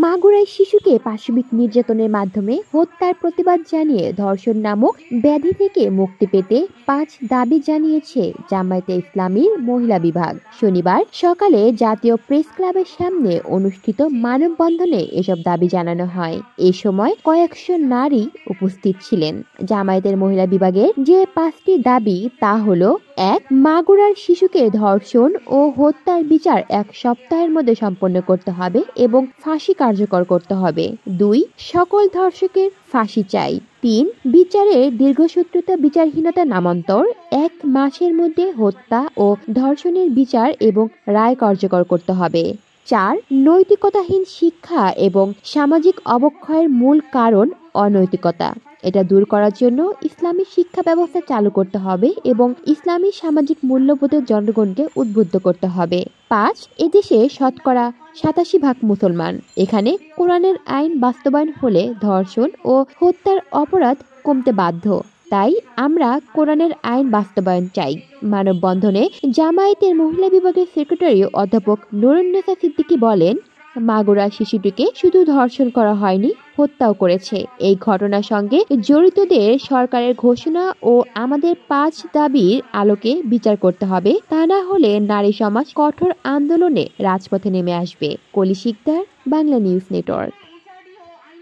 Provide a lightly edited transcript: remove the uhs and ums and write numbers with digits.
মাগুরায় শিশুকে পাশবিক নির্যাতনের মাধ্যমে হত্যার প্রতিবাদ জানিয়ে ধর্ষণ নামক ব্যাধি থেকে মুক্তি পেতে 5 দাবি জানিয়েছে জামায়াতে ইসলামীর মহিলা বিভাগ। শনিবার সকালে জাতীয় প্রেস ক্লাবের সামনে অনুষ্ঠিত মানববন্ধনে এসব দাবি জানানো হয়। এ সময় কয়েকশো নারী উপস্থিত ছিলেন। জামায়াতের মহিলা বিভাগের যে 5টি দাবি তা হলো: 1. মাগুরার শিশুকে ধর্ষণ ও হত্যার বিচার 1 সপ্তাহের মধ্যে সম্পন্ন করতে হবে এবং ফাঁসি কার্যকর করতে হবে। 2. সকল ধর্ষকের ফাঁসি চাই। 3. বিচারের দীর্ঘসূত্রতা বিচারহীনতা নামান্তর, 1 মাসের মধ্যে হত্যা ও ধর্ষণের বিচার এবং রায় কার্যকর করতে হবে। 4. নৈতিকতাহীন শিক্ষা এবং সামাজিক অবক্ষয়ের মূল কারণ অনৈতিকতা। এটা দূর করার জন্য ইসলামী শিক্ষা ব্যবস্থা চালু করতে হবে এবং ইসলামী সামাজিক মূল্যবোধের জনগণকে উদ্বুদ্ধ করতে হবে। 5. এদেশে শতকরা 87% মুসলমান। এখানে কোরআনের আইন বাস্তবায়ন হলে ধর্ষণ ও হত্যার অপরাধ কমতে বাধ্য। তাই আমরা কোরআনের আইন বাস্তবায়ন চাই। মানববন্ধনে জামায়াতের মহিলা বিভাগের সেক্রেটারি অধ্যাপক নুরুন্নেসা সিদ্দিকী বলেন, মাগুরা শিশুটিকে শুধু ধর্ষণ করা হয়নি, হত্যাও করেছে। এই ঘটনার সঙ্গে জড়িতদের সরকারের ঘোষণা ও আমাদের 5 দাবির আলোকে বিচার করতে হবে। তা না হলে নারী সমাজ কঠোর আন্দোলনে রাজপথে নেমে আসবে। কলি শিকদার, বাংলা নিউজ নেটওয়ার্ক।